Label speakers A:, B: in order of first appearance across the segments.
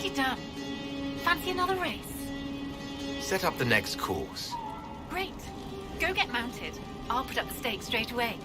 A: Nicely done. Fancy another race?
B: Set up the next course.
A: Great. Go get mounted. I'll put up the stakes straight away.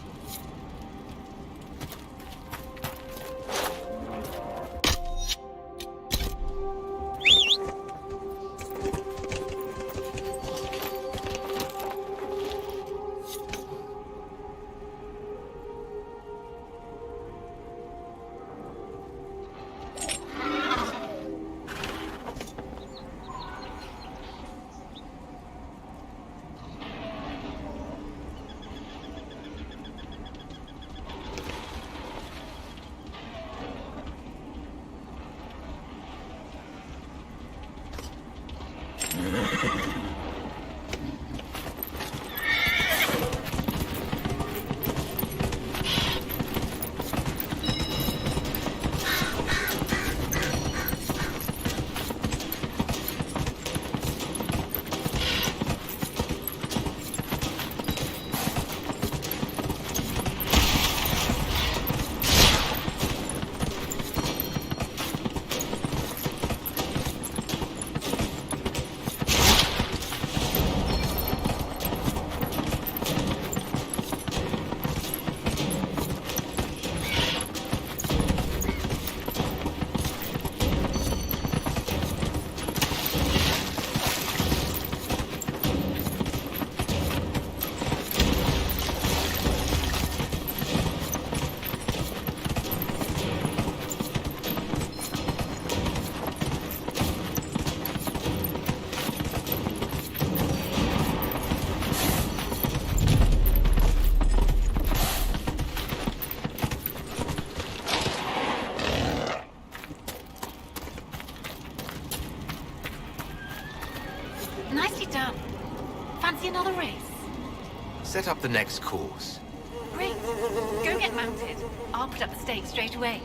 A: Nicely done. Fancy another race?
B: Set up the next course.
A: Great. Go get mounted. I'll put up the stakes straight away.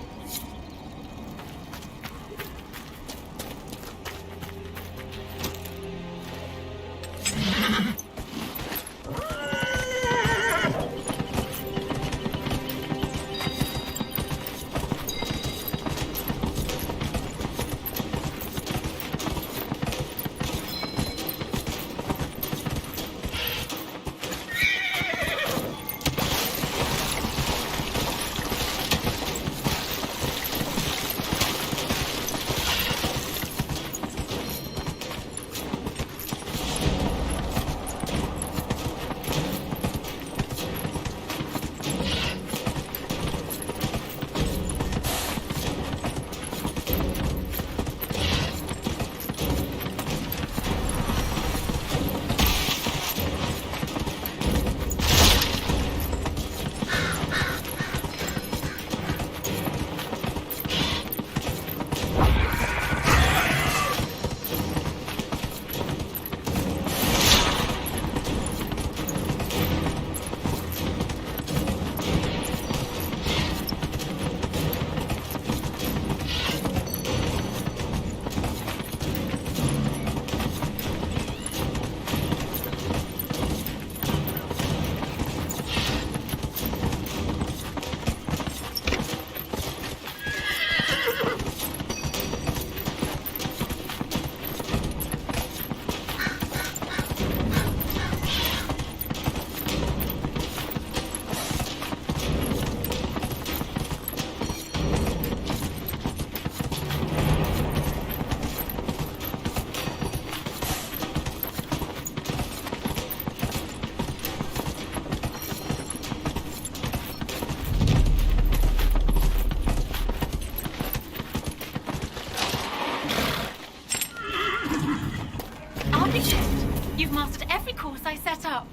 A: You've mastered every course I set up.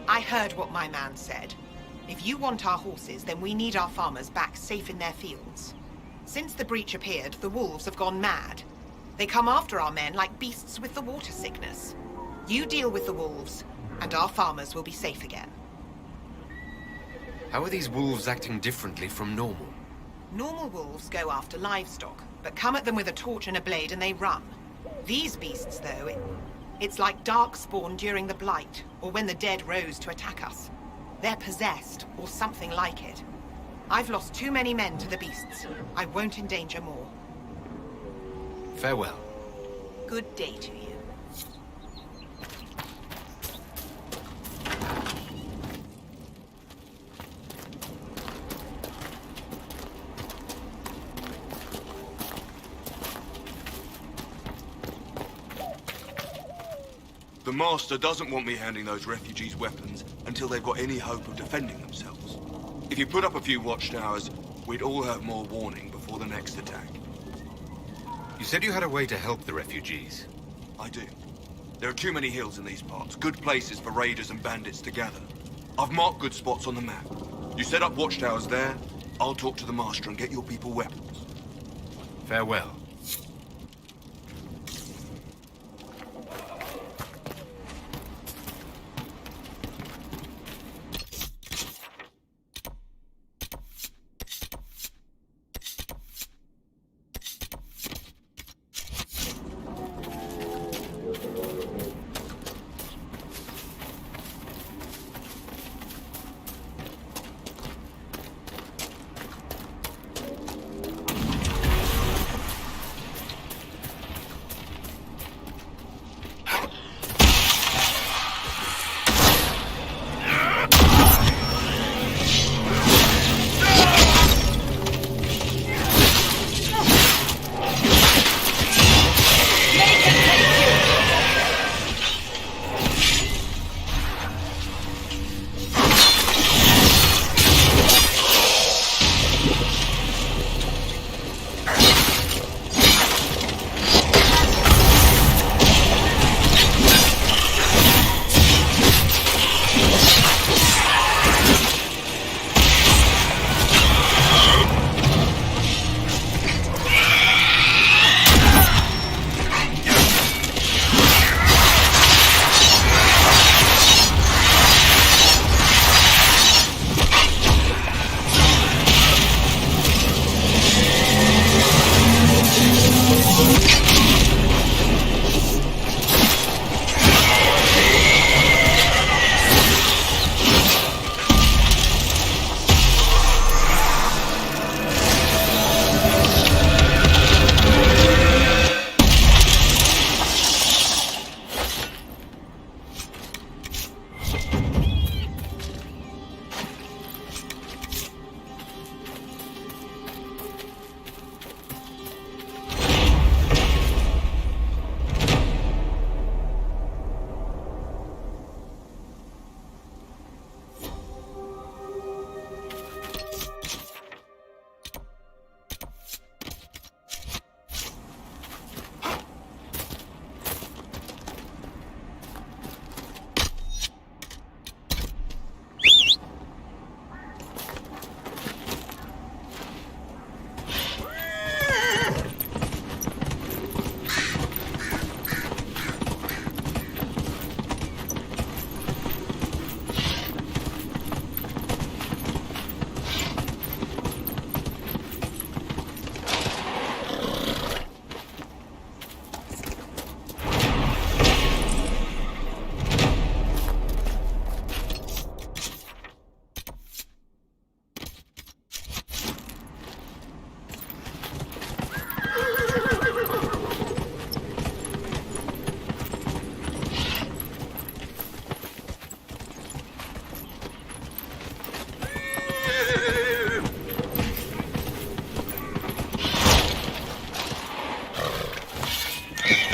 C: I heard what my man said. If you want our horses, then we need our farmers back safe in their fields. Since the breach appeared, the wolves have gone mad. They come after our men like beasts with the water sickness. You deal with the wolves, and our farmers will be safe again.
B: How are these wolves acting differently from normal?
C: Normal wolves go after livestock, but come at them with a torch and a blade and they run. These beasts, though, it's like darkspawn during the Blight, or when the dead rose to attack us. They're possessed, or something like it. I've lost too many men to the beasts. I won't endanger more.
B: Farewell.
C: Good day to you.
D: The Master doesn't want me handing those refugees weapons until they've got any hope of defending themselves. If you put up a few watchtowers, we'd all have more warning before the next attack.
B: You said you had a way to help the refugees.
D: I do. There are too many hills in these parts, good places for raiders and bandits to gather. I've marked good spots on the map. You set up watchtowers there, I'll talk to the Master and get your people weapons.
B: Farewell.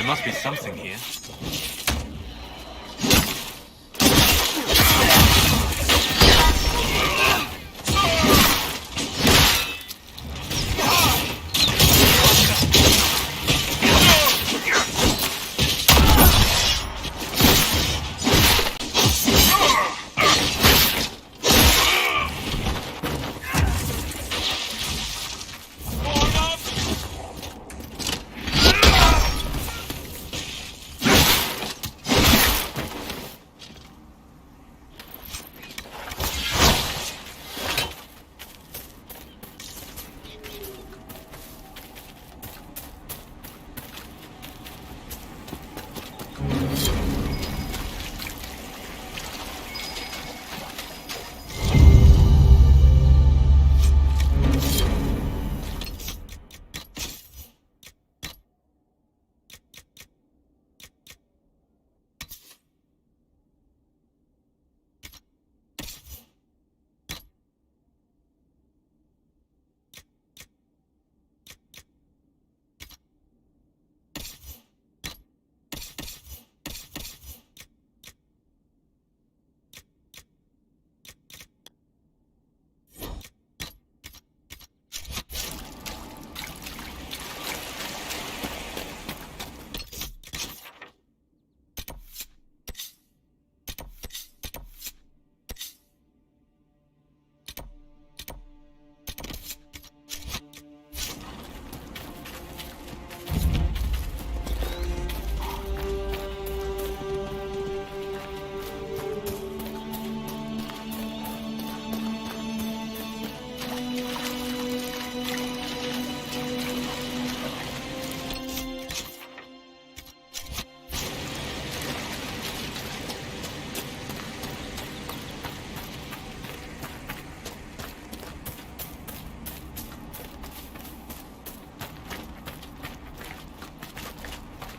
B: Must be something here.
D: For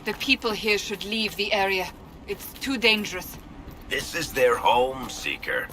E: The people here should leave the area. It's too dangerous.
F: This is their home, Seeker.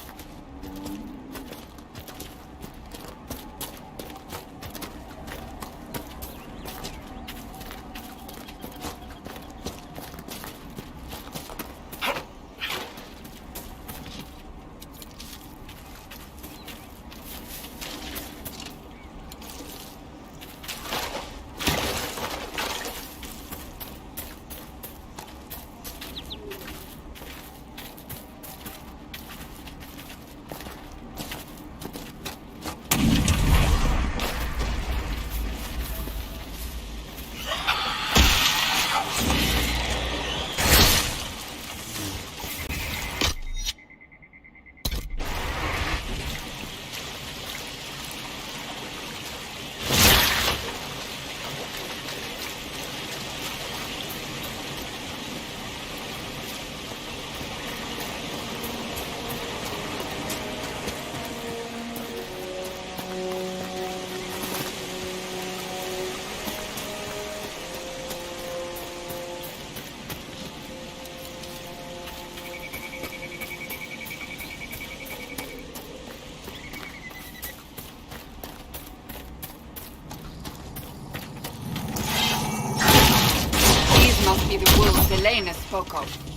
E: Must be the wolves Elena spoke of.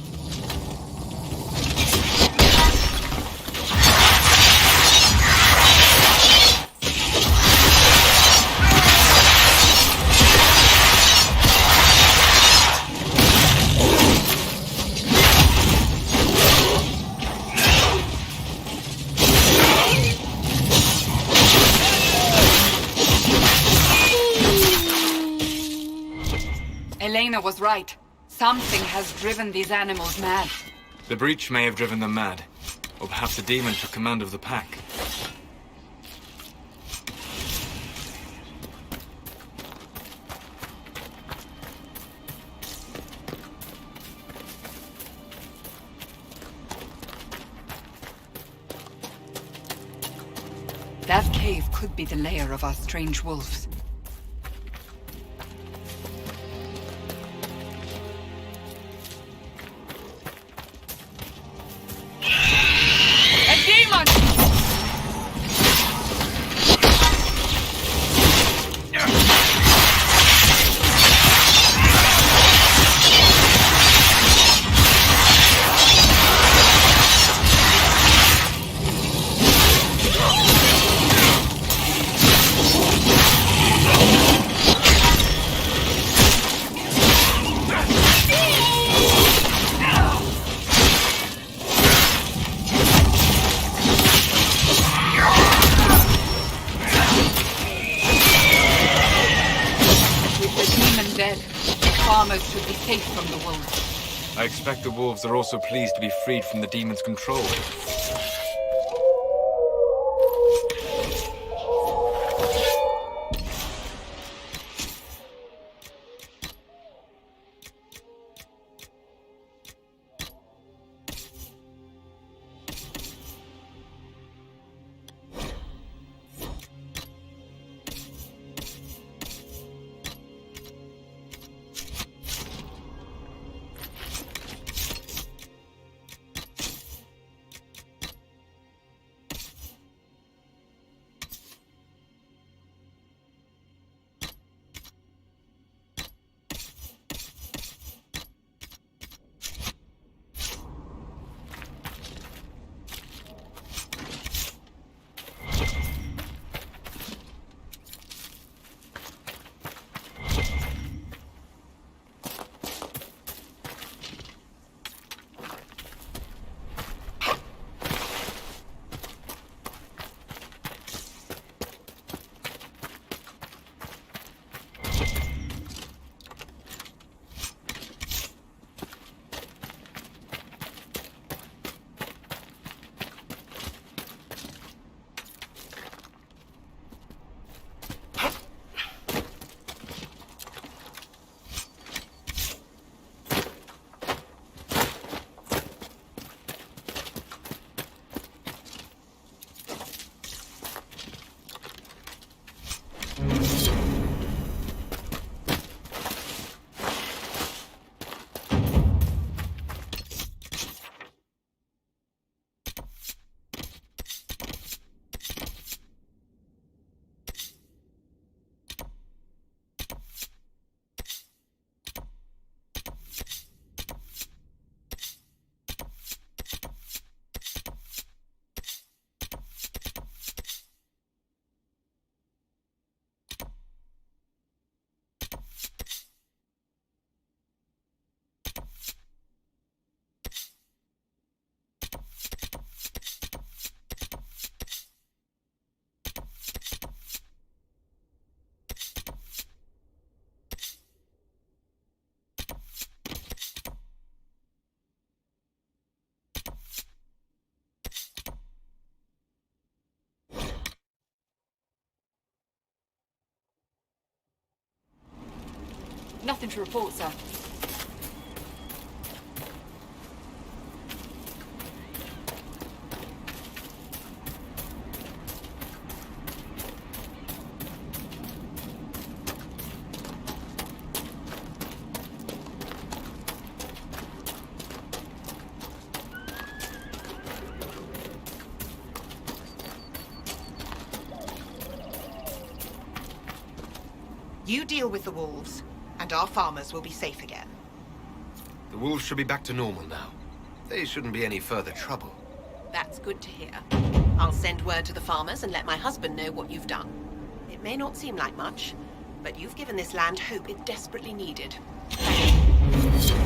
E: Elena was right. Something has driven these animals mad.
G: The breach may have driven them mad. Or perhaps a demon took command of the pack.
E: That cave could be the lair of our strange wolves. Dead. Farmers should be safe from the wolves.
G: I expect the wolves are also pleased to be freed from the demon's control.
E: Nothing to report, sir.
C: You deal with the wolves, and our farmers will be safe again.
B: The wolves should be back to normal now. They shouldn't be any further trouble.
C: That's good to hear. I'll send word to the farmers and let my husband know what you've done. It may not seem like much, but you've given this land hope it desperately needed. Thank you.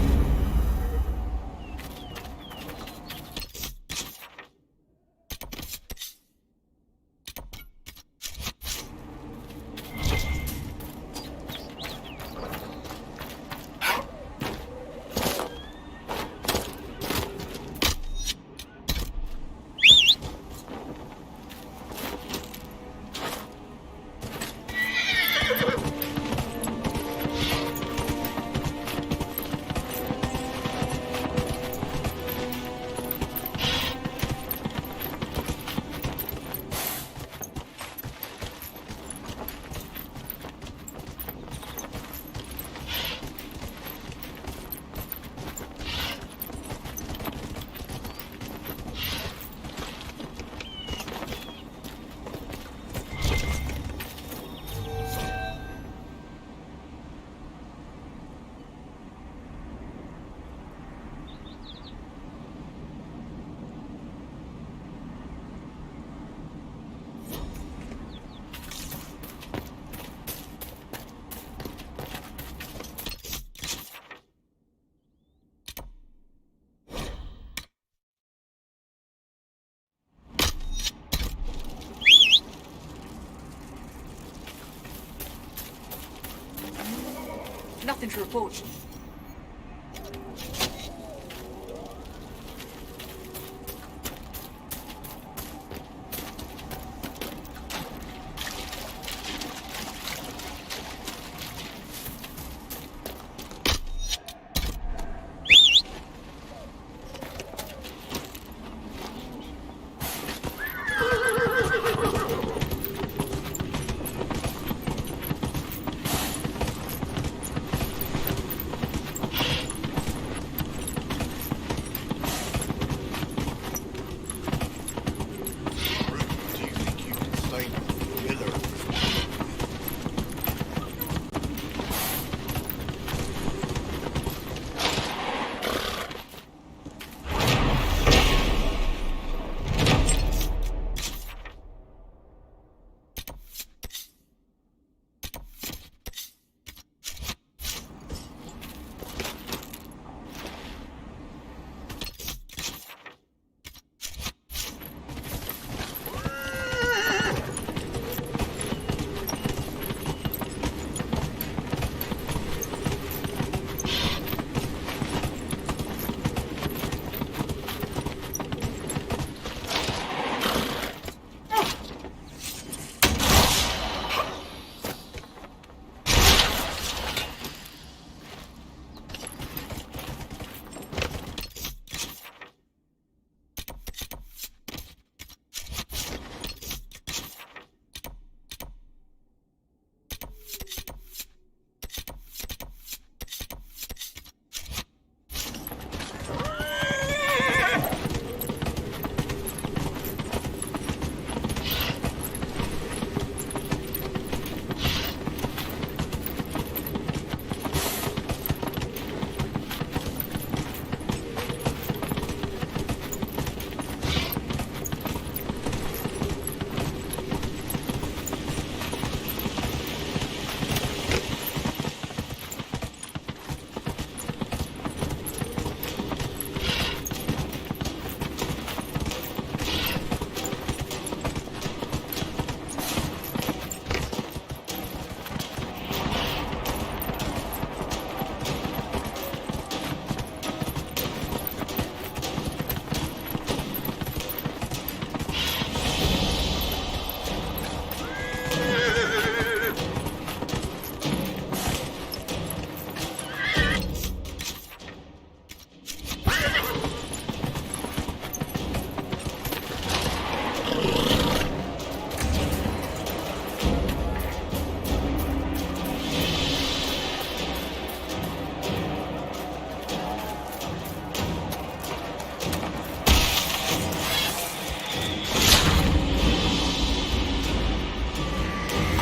E: Nothing to report.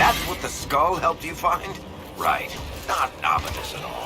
F: That's what the skull helped you find? Right. Not ominous at all.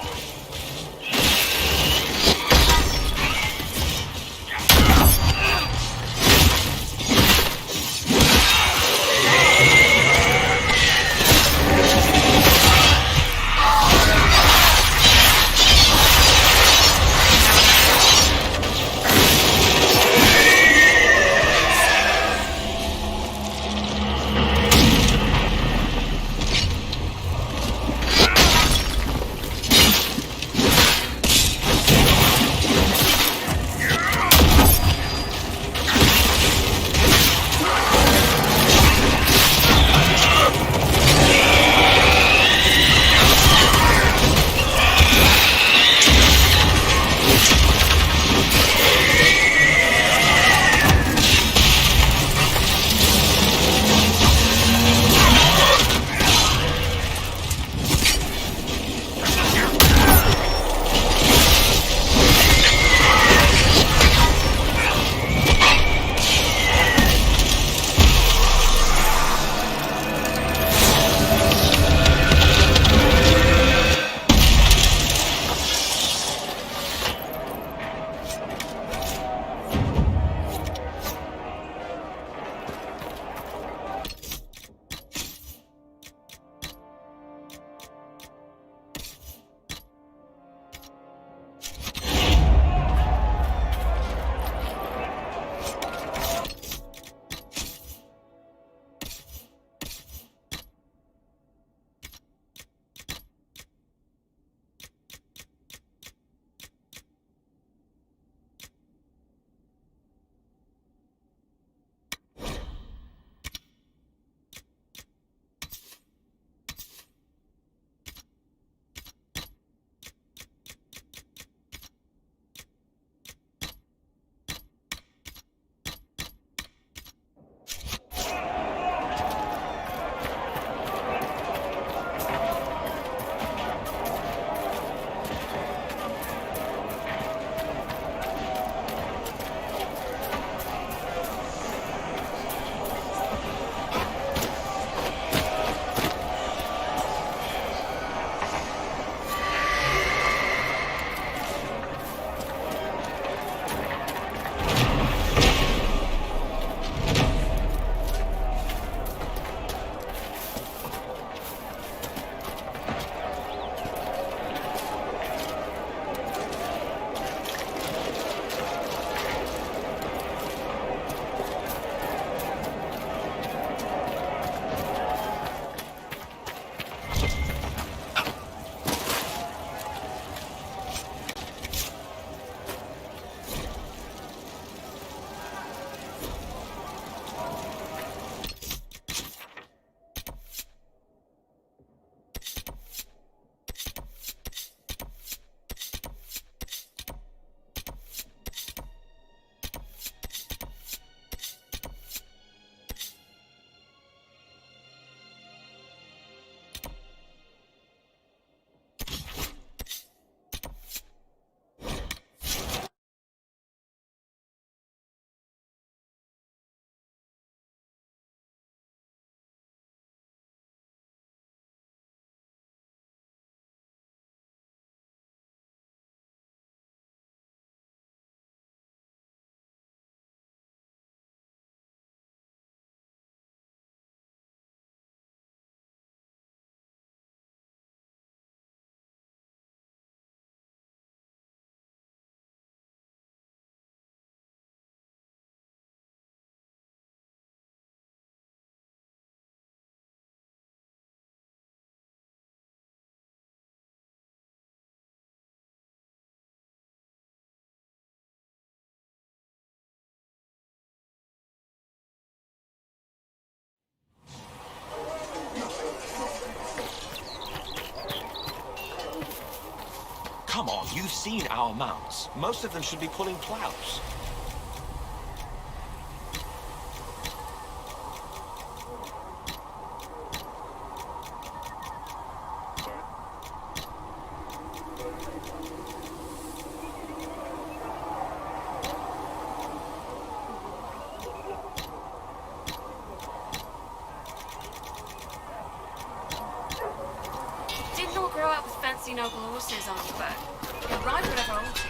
H: Come on, you've seen our mounts. Most of them should be pulling plows.
I: grow up with fancy noble horses on your back. You'll ride whatever I want to.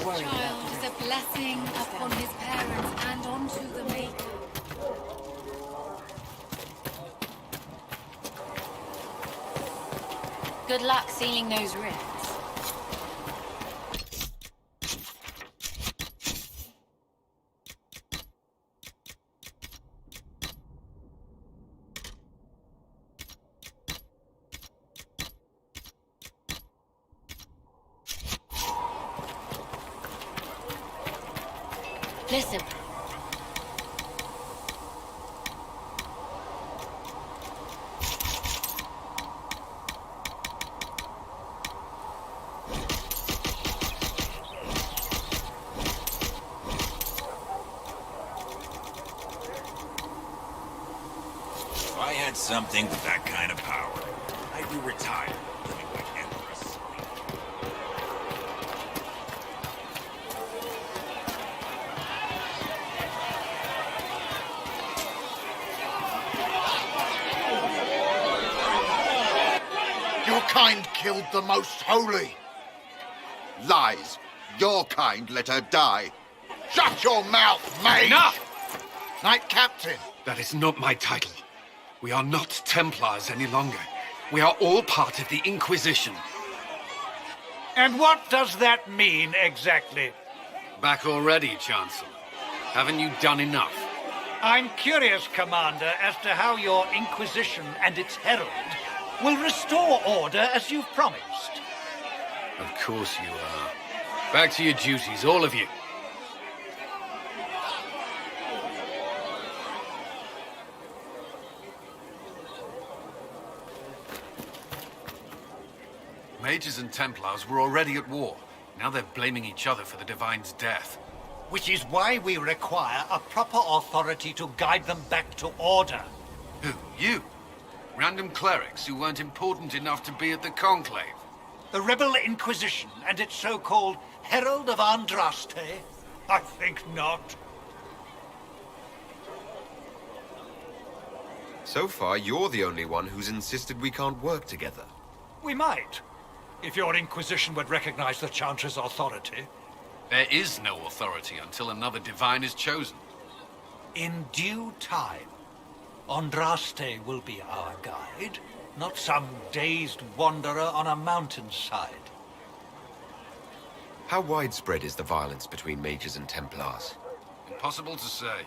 E: Child is a blessing upon his parents and onto the Maker.
A: Good luck sealing those rifts. Listen.
F: If I had something with that kind of power, I'd be retired, living like Empress.
J: Your kind killed the most holy. Lies. Your kind let her die. Shut your mouth, mate!
B: Enough!
J: Knight Captain.
B: That is not my title. We are not Templars any longer. We are all part of the Inquisition.
K: And what does that mean, exactly?
B: Back already, Chancellor. Haven't you done enough?
K: I'm curious, Commander, as to how your Inquisition and its herald will restore order as you've promised.
B: Of course you are. Back to your duties, all of you. Mages and Templars were already at war. Now they're blaming each other for the Divine's death.
K: Which is why we require a proper authority to guide them back to order.
B: Who? You? Random clerics who weren't important enough to be at the Conclave?
K: The Rebel Inquisition and its so-called Herald of Andraste? I think not.
B: So far, you're the only one who's insisted we can't work together.
K: We might, if your Inquisition would recognize the Chancellor's authority.
B: There is no authority until another Divine is chosen.
K: In due time, Andraste will be our guide, not some dazed wanderer on a mountainside.
B: How widespread is the violence between mages and Templars? Impossible to say.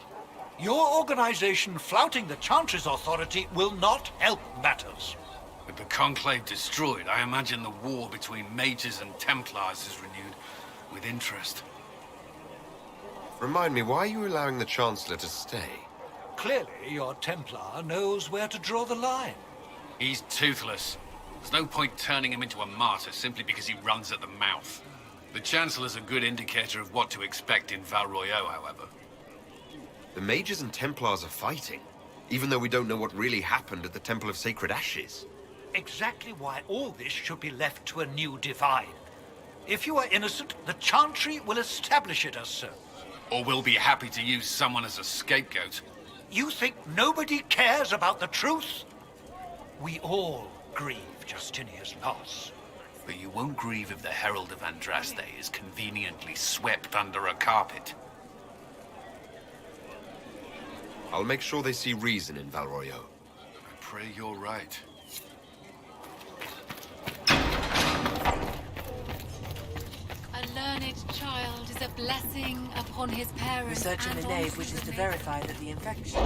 K: Your organization flouting the Chancellor's authority will not help matters.
B: With the Conclave destroyed, I imagine the war between mages and Templars is renewed with interest. Remind me, why are you allowing the Chancellor to stay?
K: Clearly, your Templar knows where to draw the line.
B: He's toothless. There's no point turning him into a martyr simply because he runs at the mouth. The Chancellor's a good indicator of what to expect in Val Royeaux, however.
L: The Mages and Templars are fighting, even though we don't know what really happened at the Temple of Sacred Ashes.
K: Exactly why all this should be left to a new divine. If you are innocent, the Chantry will establish it as so.
B: Or we'll be happy to use someone as a scapegoat.
K: You think nobody cares about the truth? We all grieve Justinia's loss.
B: But you won't grieve if the Herald of Andraste is conveniently swept under a carpet.
L: I'll make sure they see reason in Val Royeaux.
B: I pray you're right.
M: A learned child is a blessing upon his parents.
N: Research in the nave wishes to verify that the infection...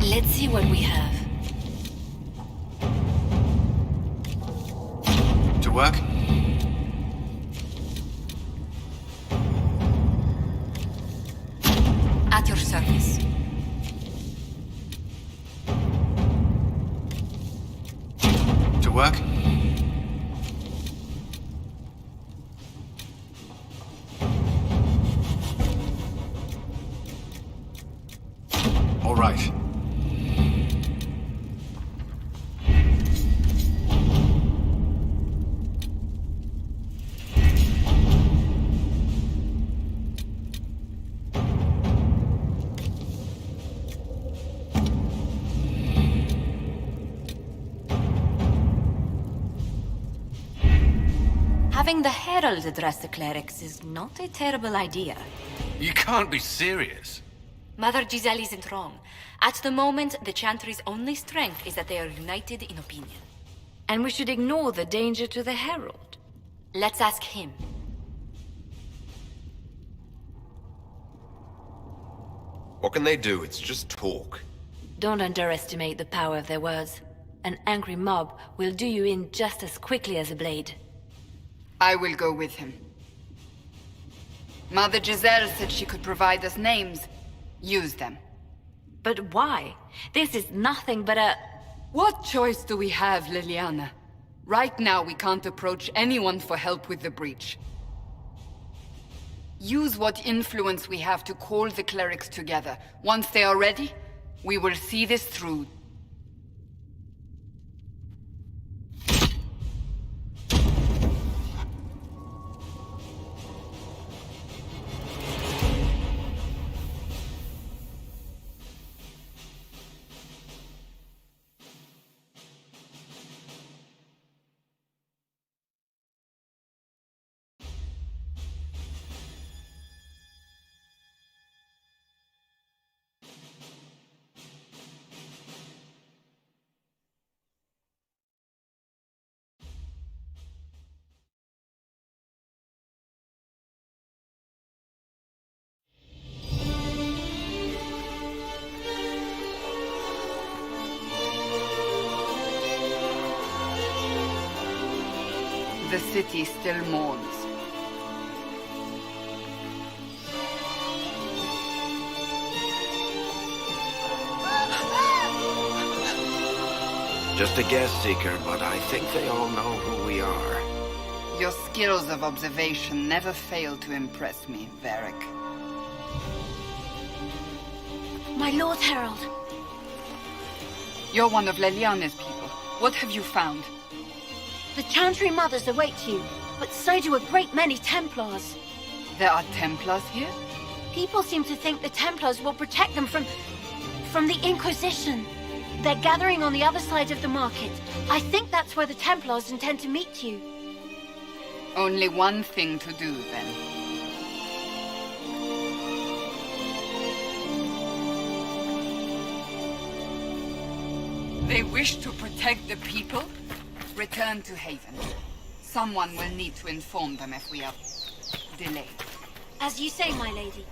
M: Let's see what we have.
B: To work?
M: At your service.
B: To work? All right.
M: Having the Herald address the clerics is not a terrible idea.
B: You can't be serious.
M: Mother Giselle isn't wrong. At the moment, the Chantry's only strength is that they are united in opinion. And we should ignore the danger to the Herald. Let's ask him.
L: What can they do? It's just talk.
M: Don't underestimate the power of their words. An angry mob will do you in just as quickly as a blade.
E: I will go with him. Mother Giselle said she could provide us names. Use them.
M: But why? This is nothing but a...
E: What choice do we have, Liliana? Right now, we can't approach anyone for help with the breach. Use what influence we have to call the clerics together. Once they are ready, we will see this through. the city still mourns.
O: Just a guess, Seeker, but I think they all know who we are.
E: Your skills of observation never fail to impress me, Varric.
I: My Lord Herald.
E: You're one of Leliane's people. What have you found?
I: The Chantry Mothers await you, but so do a great many Templars.
E: There are Templars here?
I: People seem to think the Templars will protect them from the Inquisition. They're gathering on the other side of the market. I think that's where the Templars intend to meet you.
E: Only one thing to do, then. They wish to protect the people? Return to Haven. Someone will need to inform them if we are delayed.
I: As you say, my lady.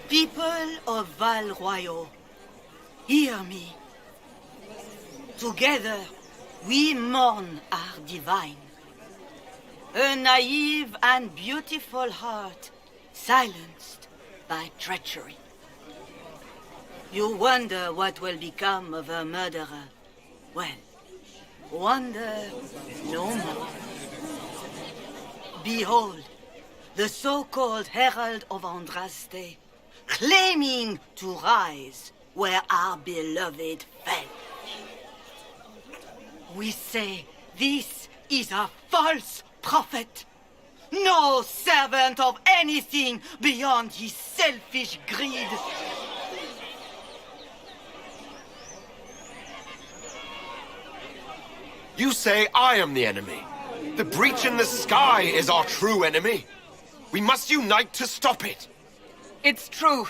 P: People of Val Royal, hear me. Together, we mourn our divine. A naive and beautiful heart, silenced by treachery. You wonder what will become of a murderer. Well, wonder no more. Behold, the so-called Herald of Andraste, claiming to rise where our beloved fell. We say this is a false prophet. No servant of anything beyond his selfish greed.
O: You say I am the enemy. The breach in the sky is our true enemy. We must unite to stop it.
E: It's true.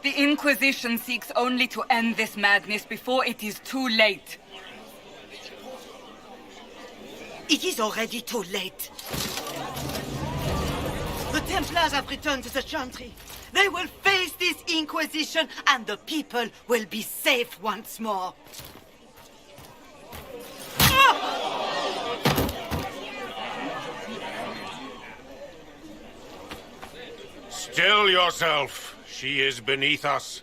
E: The Inquisition seeks only to end this madness before it is too late.
P: It is already too late. The Templars have returned to the Chantry. They will face this Inquisition, and the people will be safe once more.
Q: Still yourself. She is beneath us.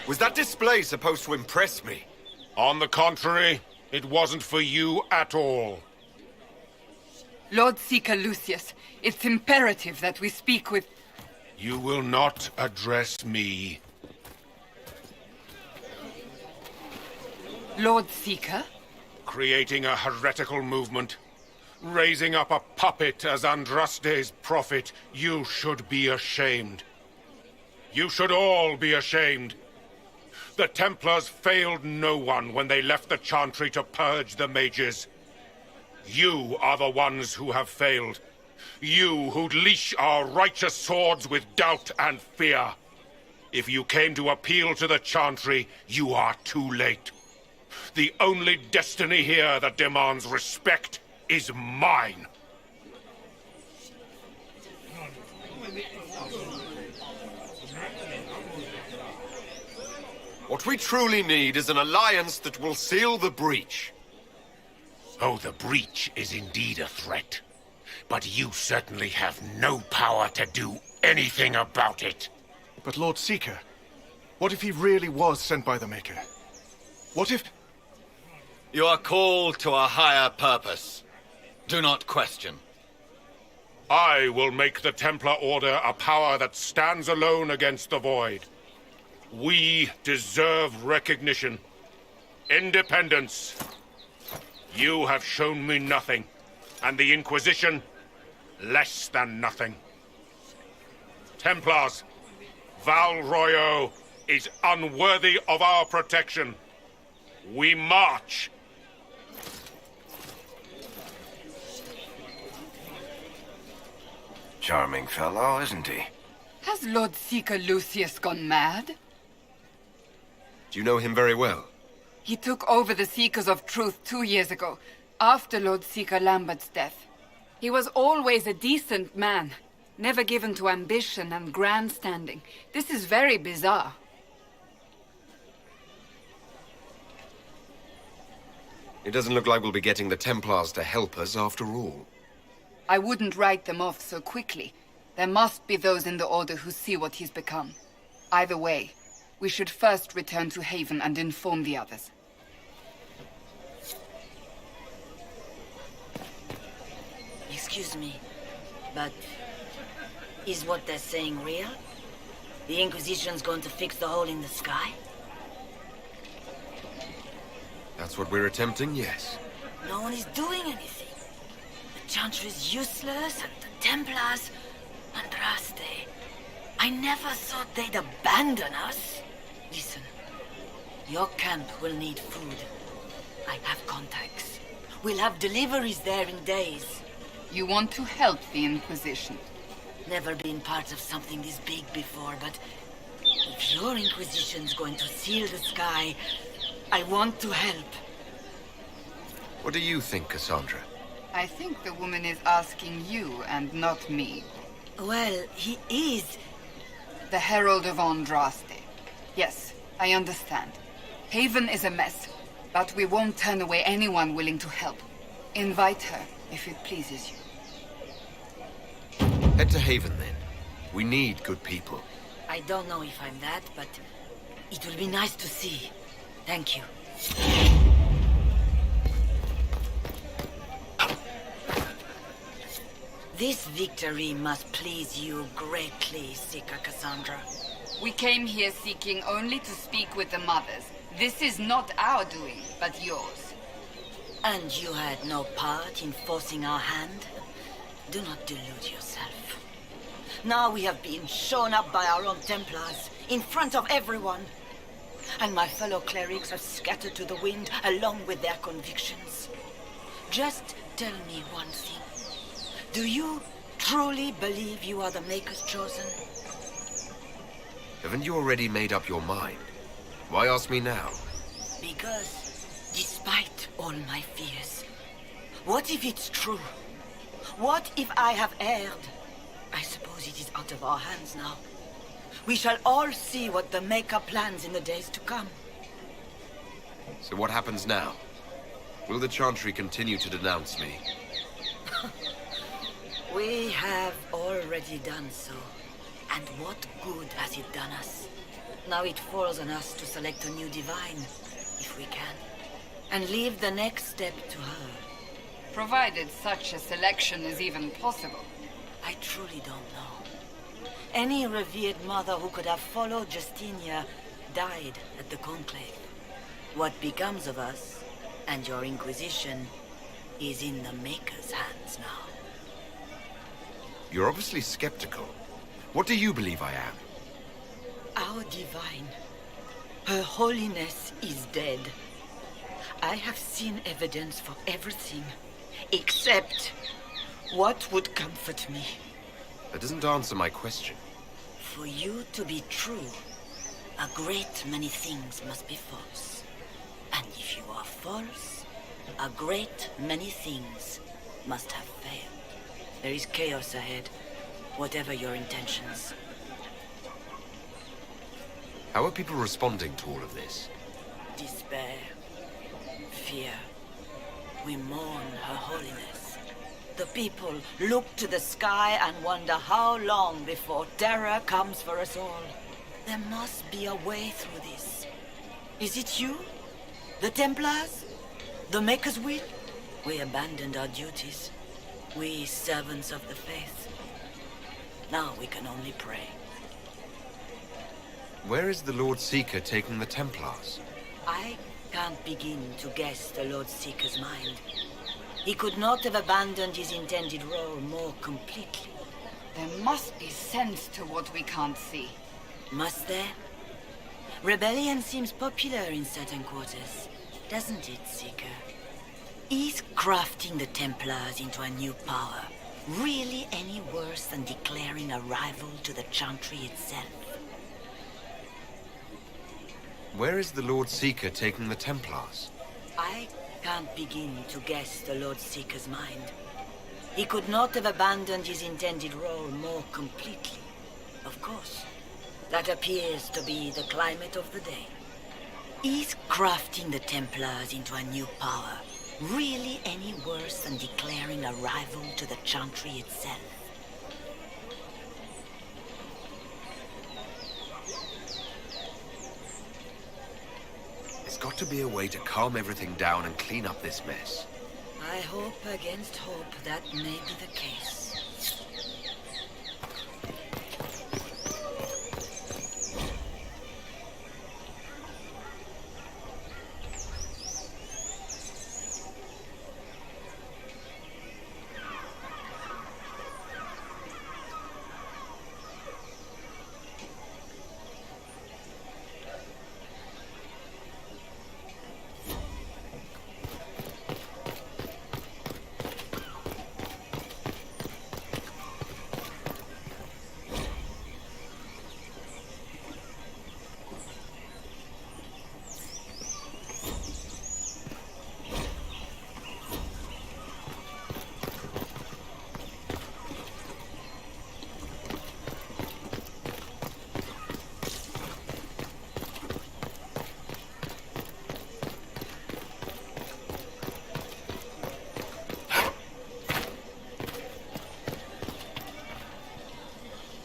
O: Was that display supposed to impress me?
Q: On the contrary, it wasn't for you at all.
E: Lord Seeker Lucius, it's imperative that we speak with...
Q: You will not address me.
E: Lord Seeker?
Q: Creating a heretical movement. Raising up a puppet as Andraste's prophet. You should be ashamed. You should all be ashamed. The Templars failed no one when they left the Chantry to purge the mages. You are the ones who have failed. You who'd leash our righteous swords with doubt and fear. If you came to appeal to the Chantry, you are too late. The only destiny here that demands respect is mine.
O: What we truly need is an alliance that will seal the breach.
Q: Oh, the breach is indeed a threat. But you certainly have no power to do anything about it.
R: But Lord Seeker, what if he really was sent by the Maker? What if...
S: You are called to a higher purpose. Do not question.
Q: I will make the Templar Order a power that stands alone against the Void. We deserve recognition. Independence. You have shown me nothing, and the Inquisition, less than nothing. Templars, Val Royo is unworthy of our protection. We march.
S: Charming fellow, isn't he?
E: Has Lord Seeker Lucius gone mad?
L: Do you know him very well?
E: He took over the Seekers of Truth 2 years ago, after Lord Seeker Lambert's death. He was always a decent man, never given to ambition and grandstanding. This is very bizarre.
L: It doesn't look like we'll be getting the Templars to help us after all.
E: I wouldn't write them off so quickly. There must be those in the Order who see what he's become. Either way, we should first return to Haven and inform the others.
T: Excuse me, but is what they're saying real? The Inquisition's going to fix the hole in the sky?
L: That's what we're attempting, yes.
T: No one is doing anything. The Chantry is useless, and the Templars... Andraste. I never thought they'd abandon us. Listen, your camp will need food. I have contacts. We'll have deliveries there in days.
E: You want to help the Inquisition?
T: Never been part of something this big before, but if your Inquisition's going to seal the sky, I want to help.
L: What do you think, Cassandra?
E: I think the woman is asking you and not me.
T: Well, he is.
E: The Herald of Andraste. Yes, I understand. Haven is a mess, but we won't turn away anyone willing to help. Invite her, if it pleases you.
L: Head to Haven, then. We need good people.
T: I don't know if I'm that, but it will be nice to see. Thank you. This victory must please you greatly, Seeker Cassandra.
E: We came here seeking only to speak with the mothers. This is not our doing, but yours.
T: And you had no part in forcing our hand? Do not delude yourself. Now we have been shown up by our own Templars, in front of everyone. And my fellow clerics are scattered to the wind along with their convictions. Just tell me one thing. Do you truly believe you are the Maker's chosen?
L: Haven't you already made up your mind? Why ask me now?
T: Because, despite all my fears, what if it's true? What if I have erred? I suppose it is out of our hands now. We shall all see what the Maker plans in the days to come.
L: So what happens now? Will the Chantry continue to denounce me?
T: We have already done so. And what good has it done us? Now it falls on us to select a new divine, if we can. And leave the next step to her.
E: Provided such a selection is even possible.
T: I truly don't know. Any revered mother who could have followed Justinia died at the Conclave. What becomes of us, and your Inquisition, is in the Maker's hands now.
L: You're obviously skeptical. What do you believe I am?
T: Our divine, Her Holiness, is dead. I have seen evidence for everything, except what would comfort me.
L: That doesn't answer my question.
T: For you to be true, a great many things must be false. And if you are false, a great many things must have failed. There is chaos ahead, whatever your intentions.
L: How are people responding to all of this?
T: Despair, fear. We mourn Her Holiness. The people look to the sky and wonder how long before terror comes for us all. There must be a way through this. Is it you? The Templars? The Maker's will? We abandoned our duties. We servants of the faith. Now we can only pray.
L: Where is the Lord Seeker taking the Templars?
T: I can't begin to guess the Lord Seeker's mind. He could not have abandoned his intended role more completely.
E: There must be sense to what we can't see.
T: Must there? Rebellion seems popular in certain quarters, doesn't it, Seeker? Is crafting the Templars into a new power really any worse than declaring a rival to the Chantry itself?
L: Where is the Lord Seeker taking the Templars?
T: I can't begin to guess the Lord Seeker's mind. He could not have abandoned his intended role more completely. Of course. That appears to be the climate of the day. Is crafting the Templars into a new power really any worse than declaring a rival to the Chantry itself?
L: There's got to be a way to calm everything down and clean up this mess.
T: I hope against hope that may be the case.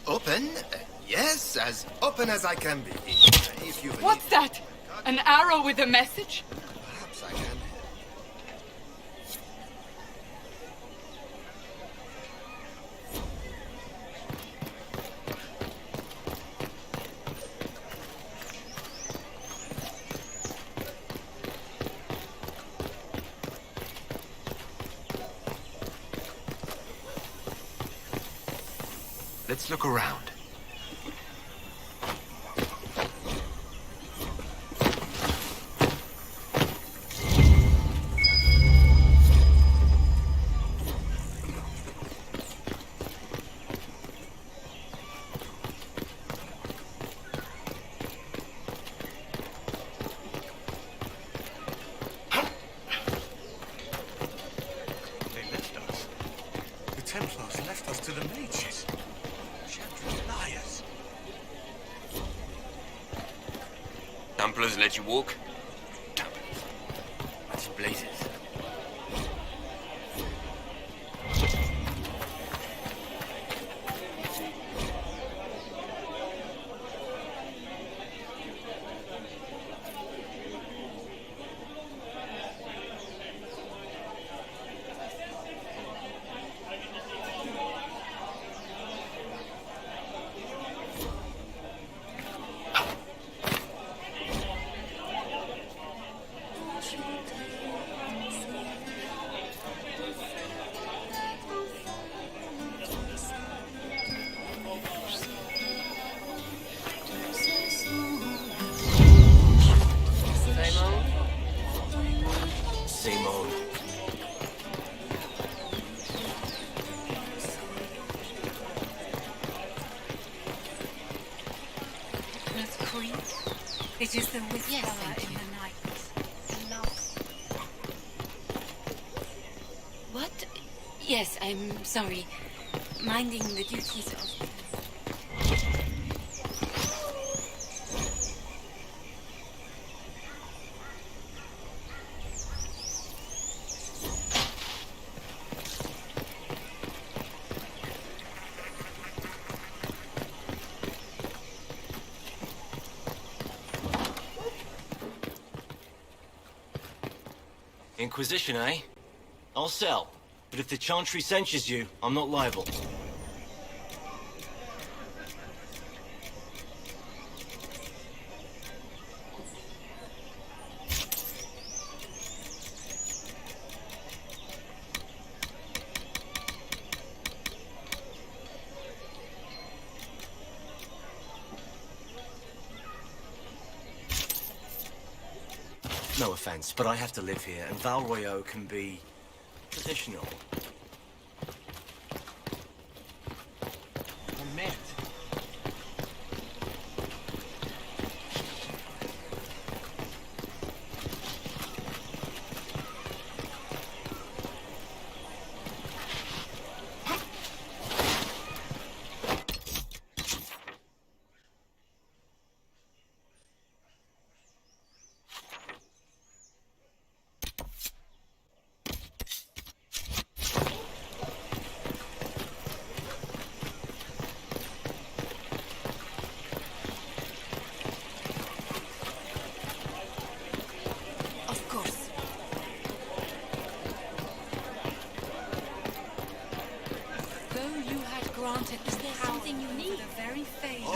U: Open? Yes, as open as I can be. If you believe.
E: What's that? An arrow with a message?
U: Perhaps I can.
L: Let's look around.
K: They left us. The Templars left us to the mages. Liars.
O: Templars let you walk?
L: That's blazes.
O: Same old.
M: Miss Queen, it is the whisper in the night. What? Yes, I'm sorry. Minding the duties of...
H: Inquisition, eh? I'll sell. But if the Chantry censures you, I'm not liable. No offense, but I have to live here, and Val Royeaux can be traditional.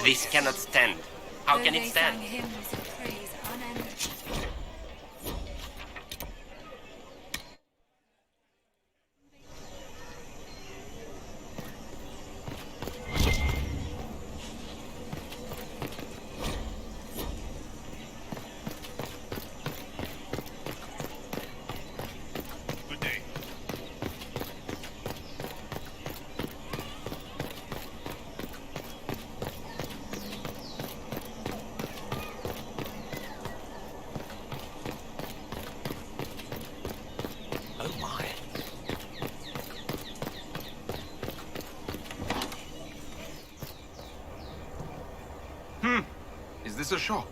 D: This cannot stand. How can it stand?
R: Is this a shop?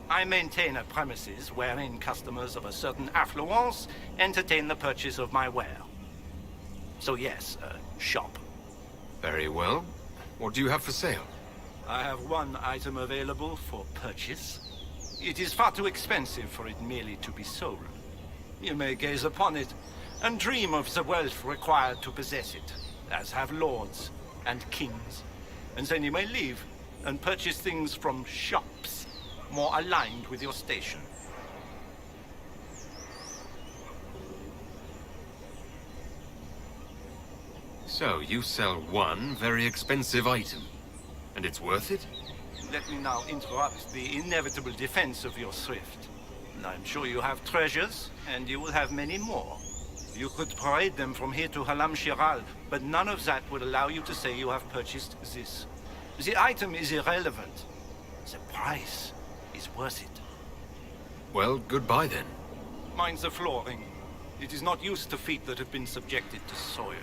K: I maintain a premises wherein customers of a certain affluence entertain the purchase of my ware. So yes, a shop.
L: Very well. What do you have for sale?
K: I have one item available for purchase. It is far too expensive for it merely to be sold. You may gaze upon it and dream of the wealth required to possess it, as have lords and kings. And then you may leave and purchase things from shops more aligned with your station.
L: So, you sell one very expensive item, and it's worth it?
K: Let me now interrupt the inevitable defense of your thrift. I'm sure you have treasures, and you will have many more. You could parade them from here to Halam Shiral, but none of that would allow you to say you have purchased this. The item is irrelevant. The price is worth it.
L: Well, goodbye then.
K: Mind the flooring. It is not used to feet that have been subjected to soil.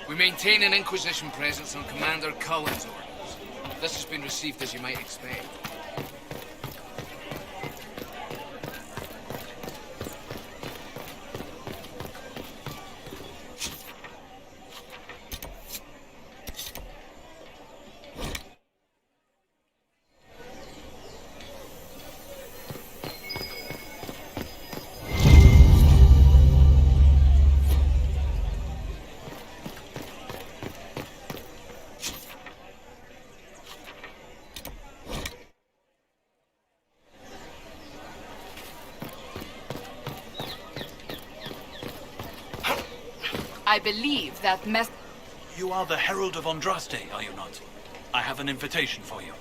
V: We maintain an Inquisition presence on Commander Cullen's orders. This has been received as you might expect.
E: I believe that mess...
C: You are the Herald of Andraste, are you not? I have an invitation for you.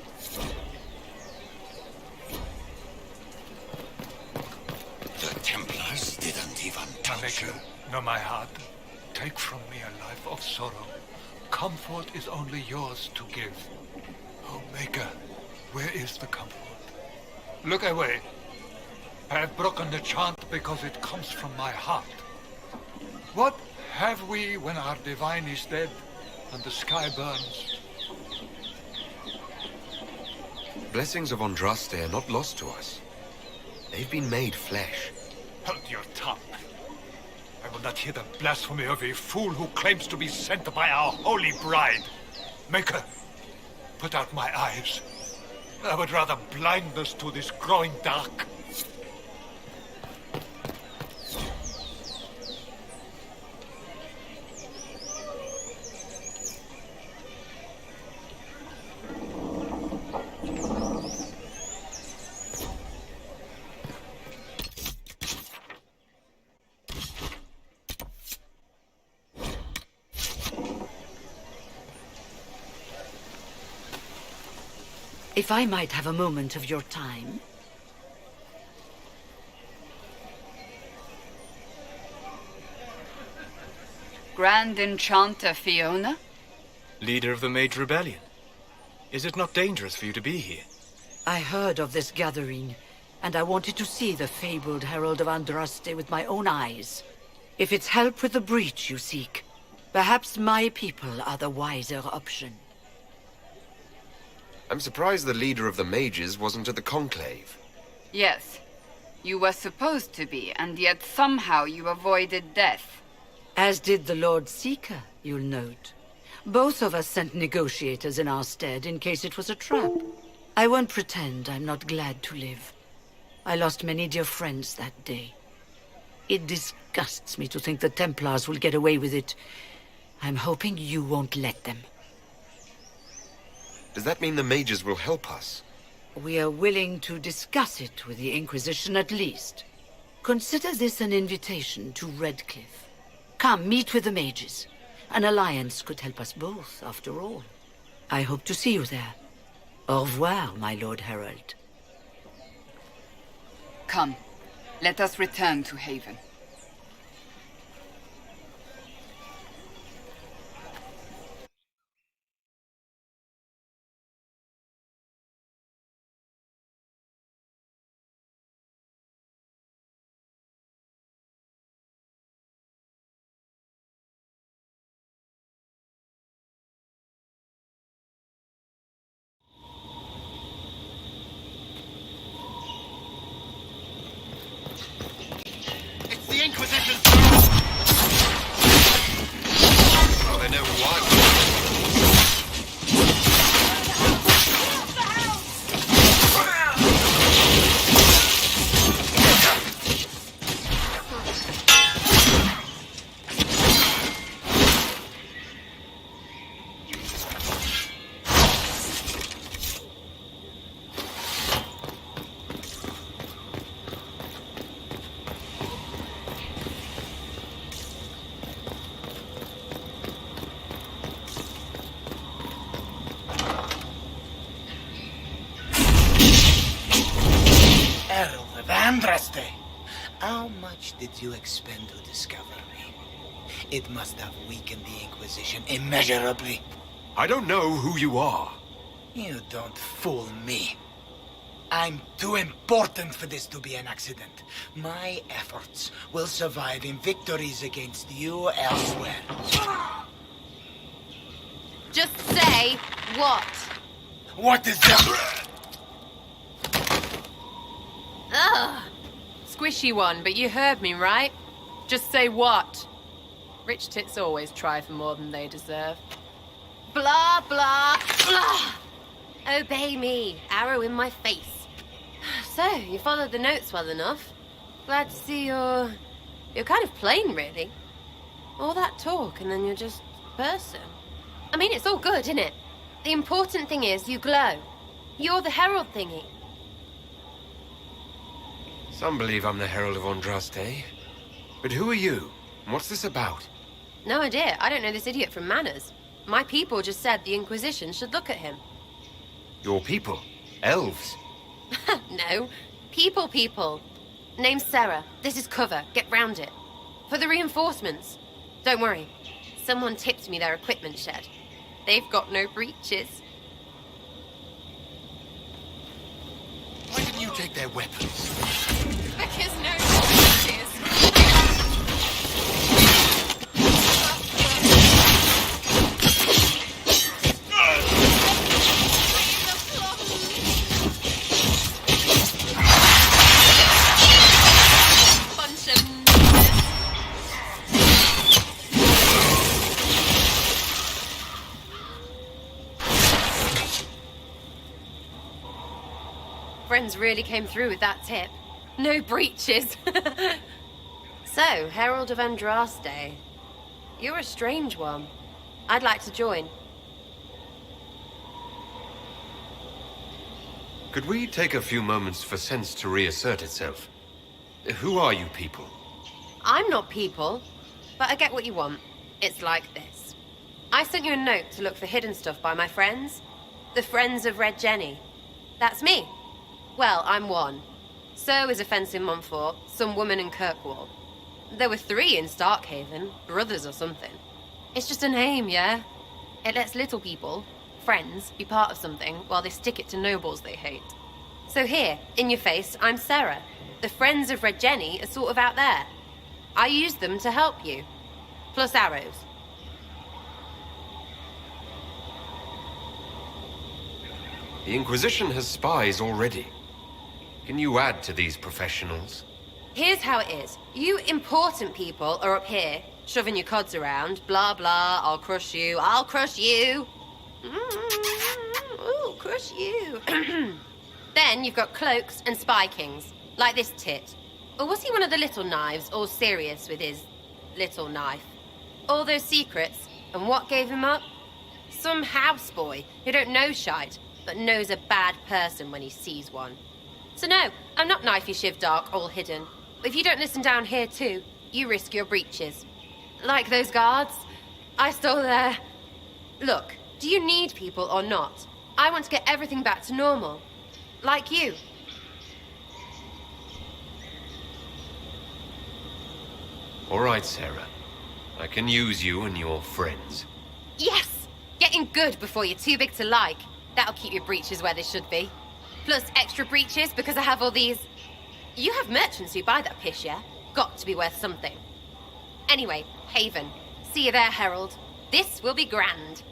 J: The Templars didn't even touch you.
G: Know my heart. Take from me a life of sorrow. Comfort is only yours to give. Oh, Maker, where is the comfort? Look away. I have broken the chant because it comes from my heart. What have we when our divine is dead and the sky burns?
L: Blessings of Andraste are not lost to us. They've been made flesh.
G: Hold your tongue. I will not hear the blasphemy of a fool who claims to be sent by our holy bride. Maker, put out my eyes. I would rather blindness to this growing dark.
P: If I might have a moment of your time.
E: Grand Enchanter Fiona?
H: Leader of the Mage Rebellion. Is it not dangerous for you to be here?
P: I heard of this gathering, and I wanted to see the fabled Herald of Andraste with my own eyes. If it's help with the breach you seek, perhaps my people are the wiser option.
L: I'm surprised the leader of the mages wasn't at the conclave.
E: Yes. You were supposed to be, and yet somehow you avoided death.
P: As did the Lord Seeker, you'll note. Both of us sent negotiators in our stead in case it was a trap. I won't pretend I'm not glad to live. I lost many dear friends that day. It disgusts me to think the Templars will get away with it. I'm hoping you won't let them.
L: Does that mean the mages will help us?
P: We are willing to discuss it with the Inquisition at least. Consider this an invitation to Redcliffe. Come, meet with the mages. An alliance could help us both, after all. I hope to see you there. Au revoir, my Lord Herald.
E: Come, let us return to Haven.
J: The Inquisition!
L: Oh, they know why.
U: Herald of Andraste, how much did you expend to discover me? It must have weakened the Inquisition immeasurably.
L: I don't know who you are.
U: You don't fool me. I'm too important for this to be an accident. My efforts will survive in victories against you elsewhere.
M: Just say what?
U: What is that?
W: Ugh. Squishy one, but you heard me, right? Just say what? Rich tits always try for more than they deserve.
M: Blah, blah, blah! Obey me. Arrow in my face. So, you followed the notes well enough. Glad to see you're kind of plain, really. All that talk, and then you're just a person. I mean, it's all good, isn't it? The important thing is you glow. You're the herald thingy.
L: Some believe I'm the Herald of Andraste. But who are you? And what's this about?
M: No idea. I don't know this idiot from manners. My people just said the Inquisition should look at him.
L: Your people? Elves?
M: No. People. Name's Sarah. This is cover. Get round it. For the reinforcements. Don't worry. Someone tipped me their equipment shed. They've got no breaches.
J: Why didn't you take their weapons?
W: Because no breaches.
M: Friends really came through with that tip. No breaches. So, Herald of Andraste. You're a strange one. I'd like to join.
L: Could we take a few moments for sense to reassert itself? Who are you people?
M: I'm not people, but I get what you want. It's like this. I sent you a note to look for hidden stuff by my friends. The Friends of Red Jenny. That's me. Well, I'm one. So is a fence in Montfort, some woman in Kirkwall. There were 3 in Starkhaven, brothers or something. It's just a name, yeah? It lets little people, friends, be part of something while they stick it to nobles they hate. So here, in your face, I'm Sarah. The Friends of Red Jenny are sort of out there. I used them to help you. Plus arrows.
L: The Inquisition has spies already. Can you add to these professionals?
M: Here's how it is. You important people are up here, shoving your cods around. Blah, blah, I'll crush you. Ooh, crush you. Then you've got cloaks and spy kings, like this tit. Or was he one of the little knives, all serious with his little knife? All those secrets, and what gave him up? Some houseboy who don't know shite, but knows a bad person when he sees one. So no, I'm not knifey shiv dark, all hidden. If you don't listen down here too, you risk your breeches. Like those guards, I stole their... Look, do you need people or not? I want to get everything back to normal. Like you.
L: All right, Sarah. I can use you and your friends.
M: Yes! Getting good before you're too big to like. That'll keep your breeches where they should be. Plus extra breeches because I have all these... You have merchants who buy that piss, yeah? Got to be worth something. Anyway, Haven. See you there, Herald. This will be grand.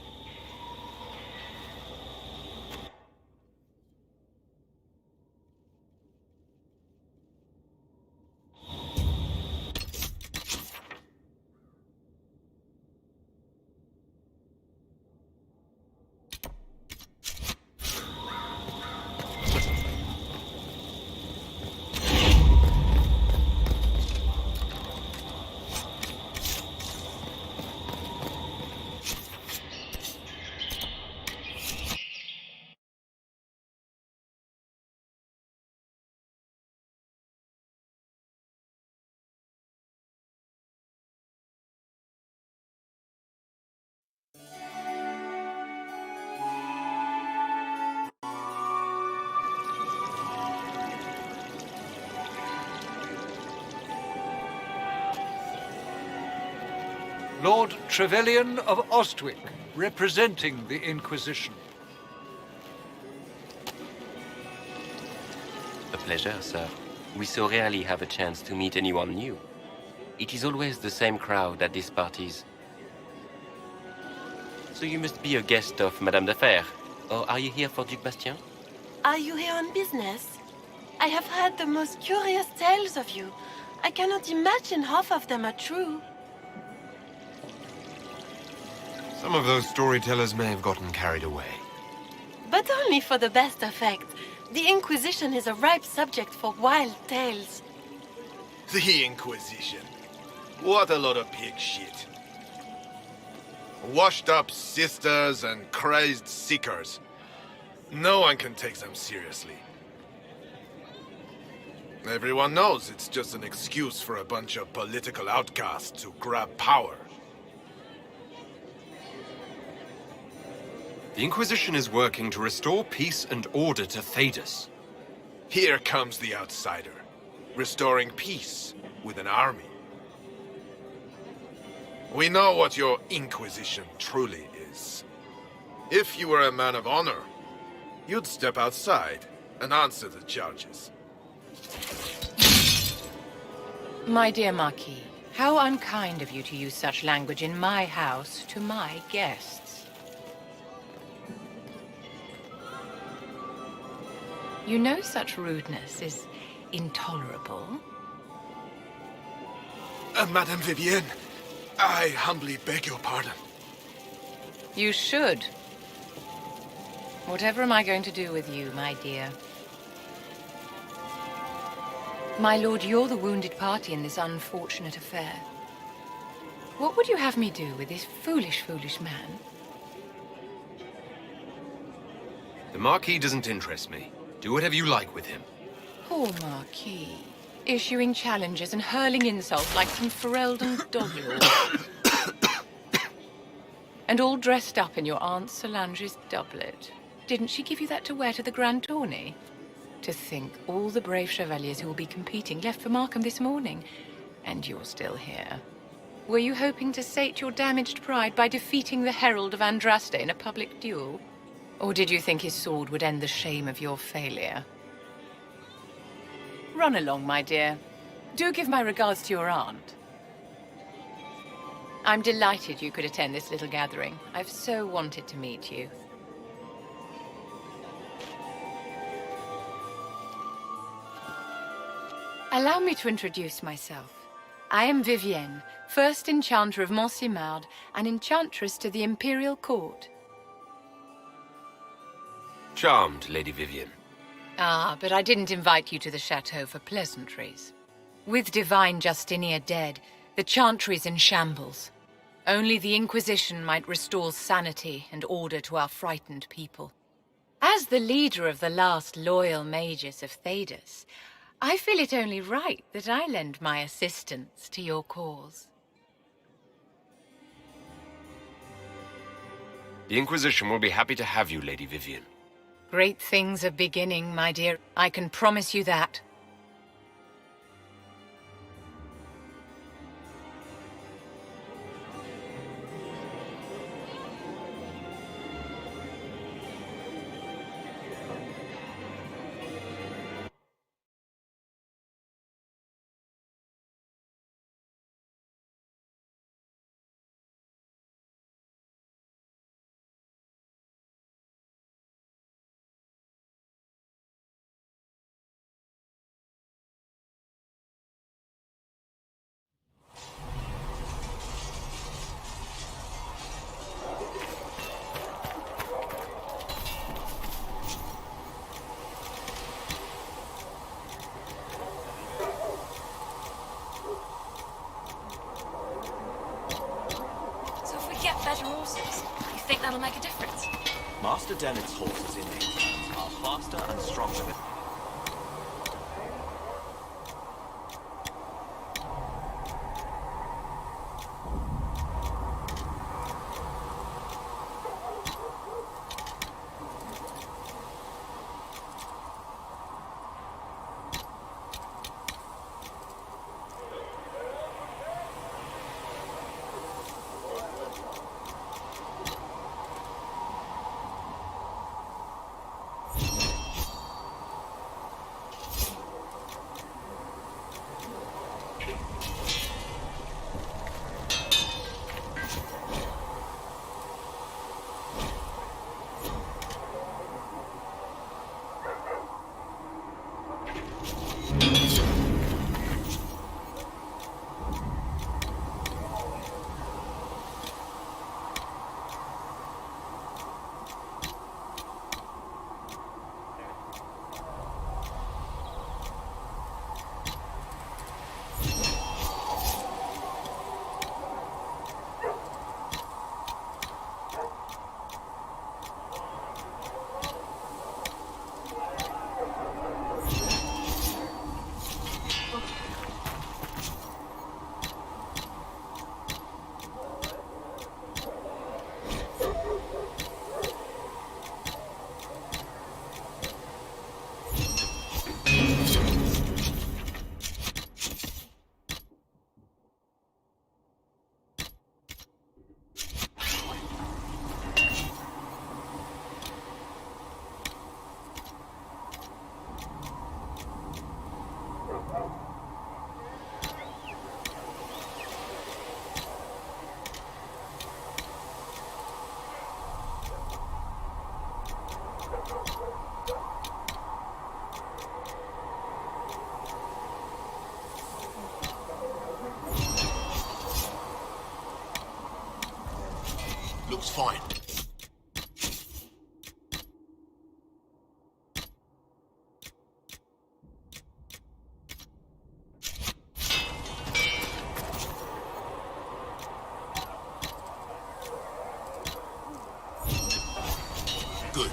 G: Lord Trevelyan of Ostwick, representing the Inquisition.
D: A pleasure, sir. We so rarely have a chance to meet anyone new. It is always the same crowd at these parties. So you must be a guest of Madame de Fer. Or are you here for Duc Bastien?
A: Are you here on business? I have heard the most curious tales of you. I cannot imagine half of them are true.
L: Some of those storytellers may have gotten carried away.
A: But only for the best effect. The Inquisition is a ripe subject for wild tales.
R: The Inquisition. What a lot of pig shit. Washed up sisters and crazed seekers. No one can take them seriously. Everyone knows it's just an excuse for a bunch of political outcasts to grab power.
L: The Inquisition is working to restore peace and order to Thedas.
B: Here comes the outsider, restoring peace with an army. We know what your Inquisition truly is. If you were a man of honor, you'd step outside and answer the charges.
F: My dear Marquis, how unkind of you to use such language in my house to my guests. You know such rudeness is intolerable.
B: Madame Vivienne, I humbly beg your pardon.
F: You should. Whatever am I going to do with you, my dear? My lord, you're the wounded party in this unfortunate affair. What would you have me do with this foolish, foolish man?
L: The Marquis doesn't interest me. Do whatever you like with him.
F: Poor Marquis. Issuing challenges and hurling insults like some Ferelden dog-lord. And all dressed up in your Aunt Solange's doublet. Didn't she give you that to wear to the Grand Tourney? To think all the brave chevaliers who will be competing left for Markham this morning, and you're still here. Were you hoping to sate your damaged pride by defeating the Herald of Andraste in a public duel? Or did you think his sword would end the shame of your failure? Run along, my dear. Do give my regards to your aunt. I'm delighted you could attend this little gathering. I've so wanted to meet you. Allow me to introduce myself. I am Vivienne, first Enchanter of Montsimard and Enchantress to the Imperial Court.
L: Charmed, Lady Vivienne.
F: Ah, but I didn't invite you to the chateau for pleasantries. With Divine Justinia dead, the Chantry's in shambles. Only the Inquisition might restore sanity and order to our frightened people. As the leader of the last loyal mages of Thedas, I feel it only right that I lend my assistance to your cause.
L: The Inquisition will be happy to have you, Lady Vivienne.
F: Great things are beginning, my dear. I can promise you that.
N: Better horses. You think that'll make a difference?
H: Master Dennett's horses in England are faster and stronger than...
J: Looks fine. Good.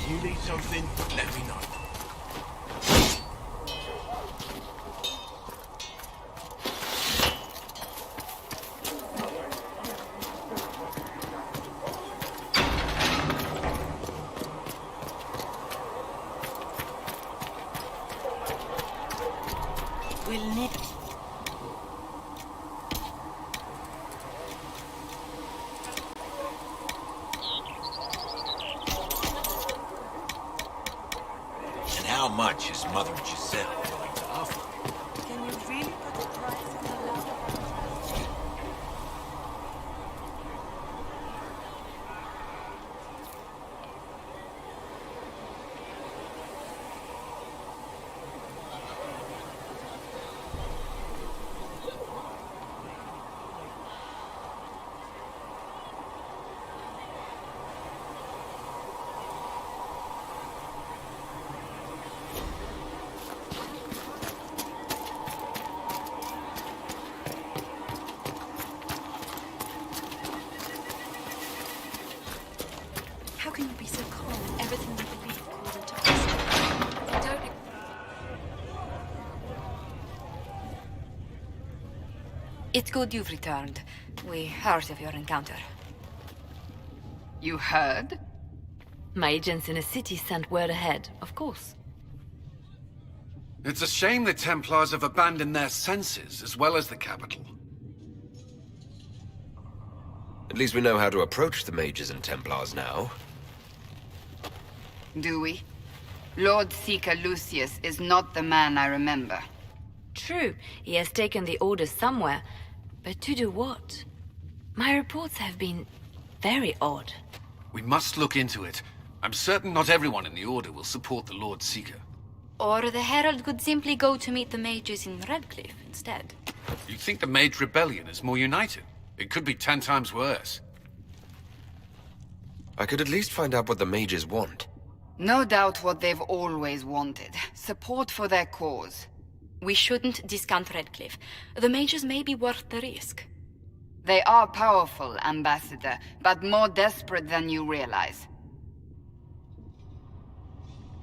J: You need something? Let me know.
A: We'll need...
I: And how much is Mother Giselle willing to offer?
A: Can you really put a price on the love of
N: How can you be so calm when everything you believe calls into question? Don't...
E: It's good you've returned. We heard of your encounter. You heard?
Q: My agents in the city sent word ahead, of course.
S: It's a shame the Templars have abandoned their senses, as well as the capital.
L: At least we know how to approach the mages and Templars now.
E: Do we? Lord Seeker Lucius is not the man I remember.
Q: True, he has taken the Order somewhere, but to do what? My reports have been very odd.
S: We must look into it. I'm certain not everyone in the Order will support the Lord Seeker.
Q: Or the Herald could simply go to meet the mages in Redcliffe instead.
S: You think the Mage Rebellion is more united? It could be 10 times worse.
L: I could at least find out what the mages want.
E: No doubt what they've always wanted. Support for their cause.
Q: We shouldn't discount Redcliffe. The mages may be worth the risk.
E: They are powerful, Ambassador, but more desperate than you realize.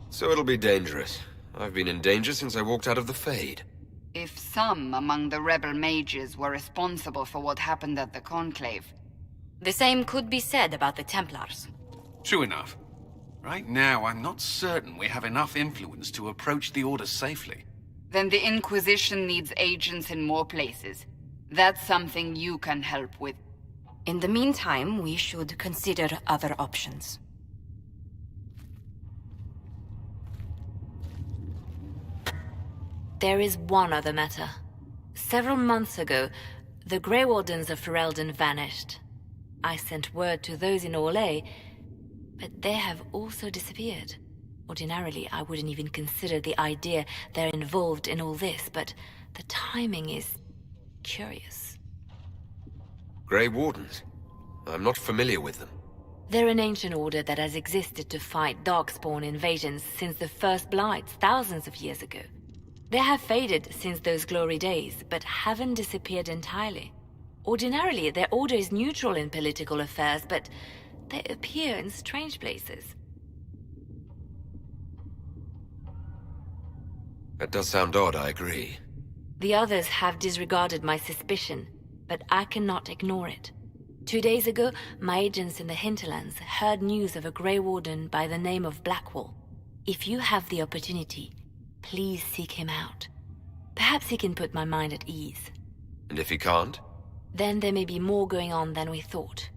L: So it'll be dangerous. I've been in danger since I walked out of the Fade.
E: If some among the rebel mages were responsible for what happened at the Conclave...
Q: The same could be said about the Templars.
S: True enough. Right now, I'm not certain we have enough influence to approach the Order safely.
E: Then the Inquisition needs agents in more places. That's something you can help with.
Q: In the meantime, we should consider other options. There is one other matter. Several months ago, the Grey Wardens of Ferelden vanished. I sent word to those in Orlais, but they have also disappeared. Ordinarily, I wouldn't even consider the idea they're involved in all this, but the timing is curious.
L: Grey Wardens? I'm not familiar with them.
Q: They're an ancient order that has existed to fight Darkspawn invasions since the first Blights thousands of years ago. They have faded since those glory days, but haven't disappeared entirely. Ordinarily, their order is neutral in political affairs, but they appear in strange places.
L: That does sound odd, I agree.
Q: The others have disregarded my suspicion, but I cannot ignore it. 2 days ago, my agents in the hinterlands heard news of a Grey Warden by the name of Blackwall. If you have the opportunity, please seek him out. Perhaps he can put my mind at ease.
L: And if he can't?
Q: Then there may be more going on than we thought.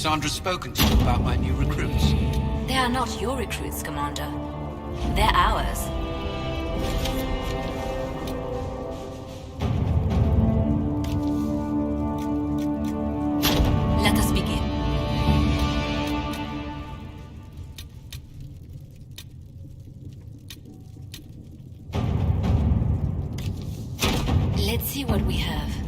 S: Cassandra spoken to you about my new recruits?
Q: They are not your recruits, Commander. They're ours. Let us begin. Let's see what we have.